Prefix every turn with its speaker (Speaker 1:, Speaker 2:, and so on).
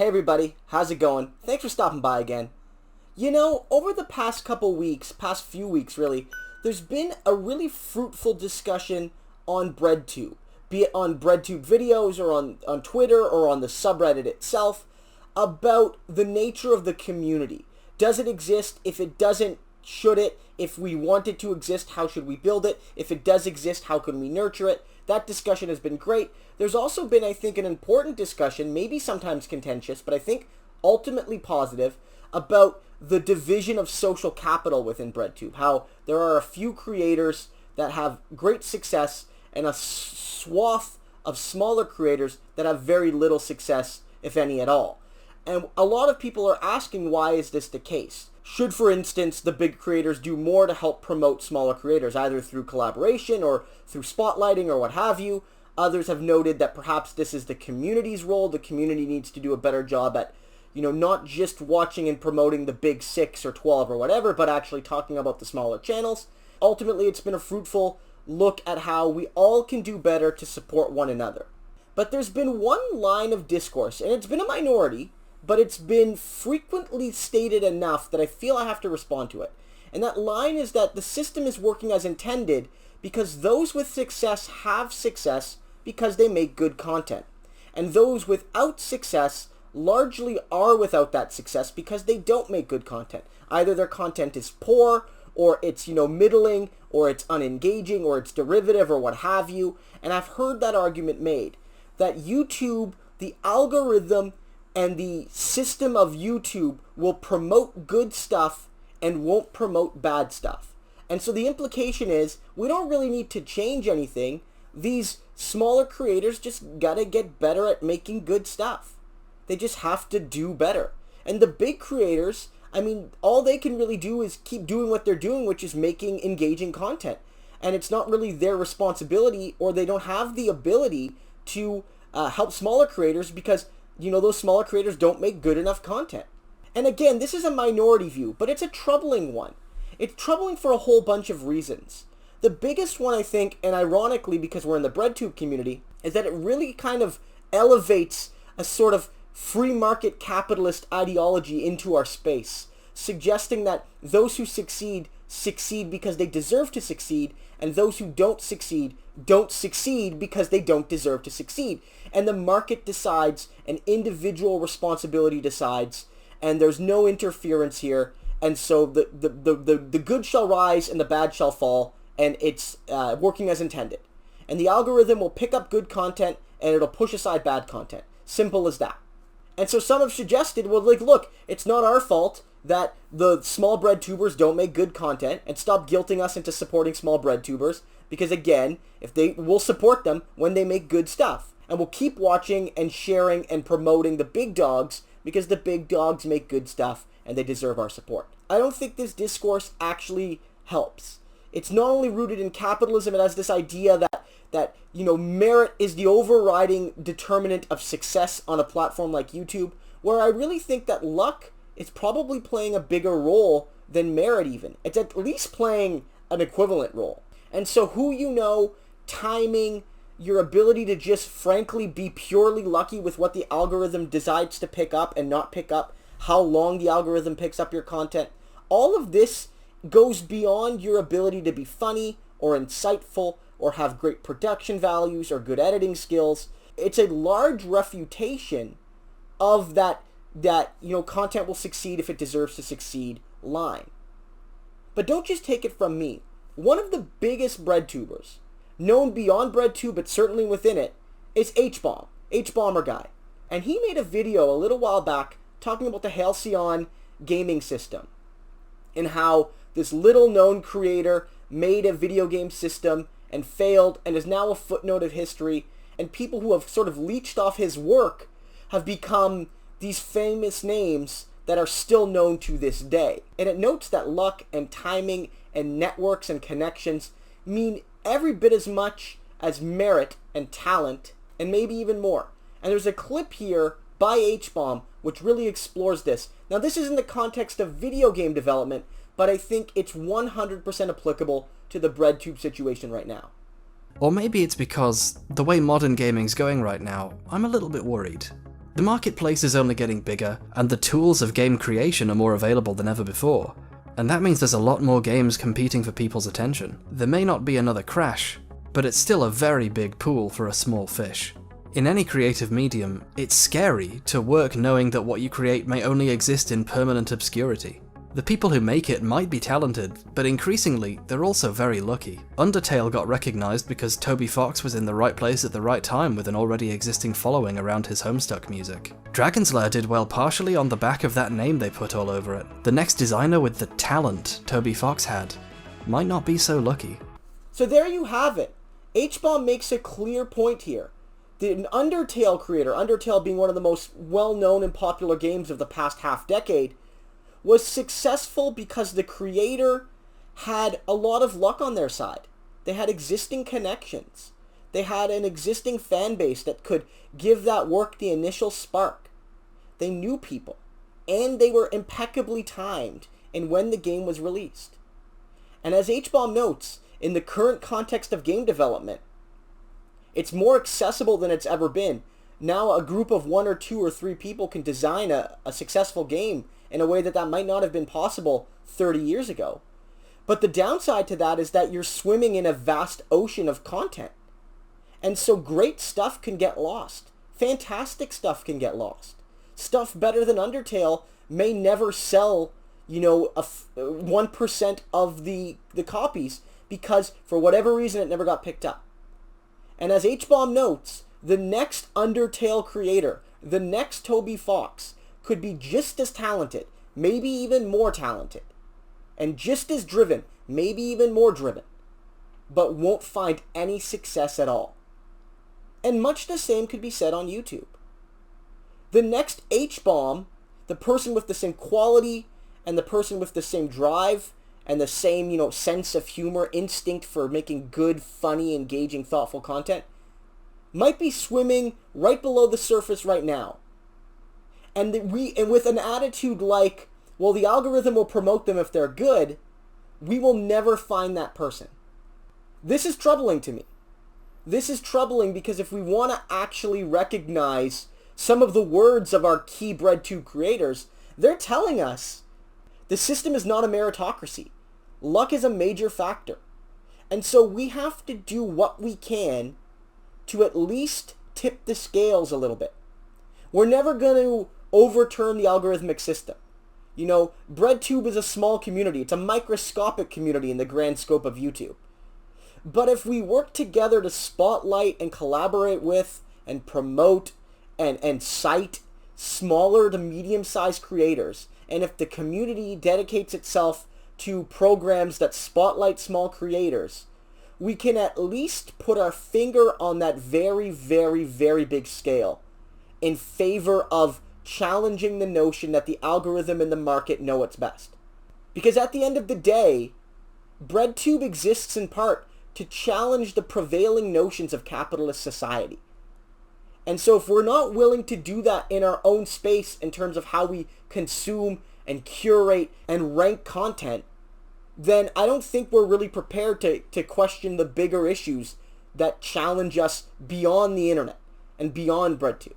Speaker 1: Hey everybody, how's it going? Thanks for stopping by again. You know, over the past few weeks really, there's been a really fruitful discussion on Breadtube. Be it on Breadtube videos or on Twitter or on the subreddit itself, about the nature of the community. Does it exist? If it doesn't, should it? If we want it to exist, how should we build it? If it does exist, how can we nurture it? That discussion has been great. There's also been, I think, an important discussion, maybe sometimes contentious, but I think ultimately positive, about the division of social capital within Breadtube. How there are a few creators that have great success and a swath of smaller creators that have very little success, if any at all. And a lot of people are asking, why is this the case? Should, for instance, the big creators do more to help promote smaller creators, either through collaboration or through spotlighting or what have you? Others have noted that perhaps this is the community's role. The community needs to do a better job at, not just watching and promoting the big 6 or 12 or whatever, but actually talking about the smaller channels. Ultimately, it's been a fruitful look at how we all can do better to support one another. But there's been one line of discourse, and it's been a minority, but it's been frequently stated enough that I feel I have to respond to it. And that line is that the system is working as intended because those with success have success because they make good content. And those without success largely are without that success because they don't make good content. Either their content is poor, or it's, middling, or it's unengaging, or it's derivative, or what have you. And I've heard that argument made, that YouTube, the algorithm, and the system of YouTube will promote good stuff and won't promote bad stuff. And so the implication is, we don't really need to change anything. These smaller creators just gotta get better at making good stuff. They just have to do better. And the big creators, all they can really do is keep doing what they're doing, which is making engaging content. And it's not really their responsibility, or they don't have the ability to help smaller creators because those smaller creators don't make good enough content. And again, this is a minority view, but it's a troubling one. It's troubling for a whole bunch of reasons. The biggest one, I think, and ironically because we're in the Breadtube community, is that it really kind of elevates a sort of free market capitalist ideology into our space, suggesting that those who succeed because they deserve to succeed, and those who don't succeed because they don't deserve to succeed. And the market decides, and individual responsibility decides, and there's no interference here, and so the good shall rise and the bad shall fall, and it's working as intended. And the algorithm will pick up good content, and it'll push aside bad content. Simple as that. And so some have suggested, well, look, it's not our fault that the small breadtubers don't make good content, and stop guilting us into supporting small breadtubers, because again, we'll support them when they make good stuff. And we'll keep watching and sharing and promoting the big dogs, because the big dogs make good stuff and they deserve our support. I don't think this discourse actually helps. It's not only rooted in capitalism, it has this idea that merit is the overriding determinant of success on a platform like YouTube, where I really think that luck is probably playing a bigger role than merit even. It's at least playing an equivalent role. And so timing, your ability to just frankly be purely lucky with what the algorithm decides to pick up and not pick up, how long the algorithm picks up your content, all of this goes beyond your ability to be funny or insightful or have great production values or good editing skills. It's a large refutation of that content will succeed if it deserves to succeed line. But don't just take it from me. One of the biggest breadtubers, known beyond Breadtube but certainly within it, is H-Bomb, H-Bomber guy. And he made a video a little while back talking about the Halcyon gaming system and how this little known creator made a video game system and failed and is now a footnote of history, and people who have sort of leached off his work have become these famous names that are still known to this day. And it notes that luck and timing and networks and connections mean every bit as much as merit and talent, and maybe even more. And there's a clip here by H-Bomb which really explores this. Now, this is in the context of video game development, but I think it's 100% applicable to the Breadtube situation right now.
Speaker 2: Or maybe it's because the way modern gaming's going right now, I'm a little bit worried. The marketplace is only getting bigger, and the tools of game creation are more available than ever before. And that means there's a lot more games competing for people's attention. There may not be another Crash, but it's still a very big pool for a small fish. In any creative medium, it's scary to work knowing that what you create may only exist in permanent obscurity. The people who make it might be talented, but increasingly, they're also very lucky. Undertale got recognized because Toby Fox was in the right place at the right time with an already existing following around his Homestuck music. Dragon's Lair did well partially on the back of that name they put all over it. The next designer with the talent Toby Fox had might not be so lucky.
Speaker 1: So there you have it. H-Bomb makes a clear point here. The Undertale creator, Undertale being one of the most well-known and popular games of the past half-decade, was successful because the creator had a lot of luck on their side. They had existing connections. They had an existing fan base that could give that work the initial spark. They knew people, and they were impeccably timed in when the game was released. And as H-Bomb notes, in the current context of game development, it's more accessible than it's ever been. Now a group of 1 or 2 or 3 people can design a successful game in a way that might not have been possible 30 years ago. But the downside to that is that you're swimming in a vast ocean of content. And so great stuff can get lost. Fantastic stuff can get lost. Stuff better than Undertale may never sell, 1% of the copies because for whatever reason it never got picked up. And as H-Bomb notes, the next Undertale creator, the next Toby Fox, could be just as talented, maybe even more talented, and just as driven, maybe even more driven, but won't find any success at all. And much the same could be said on YouTube. The next H-Bomb, the person with the same quality, and the person with the same drive, and the same, sense of humor, instinct for making good, funny, engaging, thoughtful content, might be swimming right below the surface right now. And with an attitude like, well, the algorithm will promote them if they're good, we will never find that person. This is troubling to me. This is troubling because if we want to actually recognize some of the words of our key Breadtube creators, they're telling us the system is not a meritocracy. Luck is a major factor. And so we have to do what we can to at least tip the scales a little bit. We're never going to overturn the algorithmic system. Breadtube is a small community. It's a microscopic community in the grand scope of YouTube. But if we work together to spotlight and collaborate with and promote and cite smaller to medium-sized creators, and if the community dedicates itself to programs that spotlight small creators, we can at least put our finger on that very, very, very big scale in favor of challenging the notion that the algorithm and the market know what's best. Because at the end of the day, Breadtube exists in part to challenge the prevailing notions of capitalist society. And so if we're not willing to do that in our own space in terms of how we consume and curate and rank content, then I don't think we're really prepared to question the bigger issues that challenge us beyond the internet and beyond Breadtube.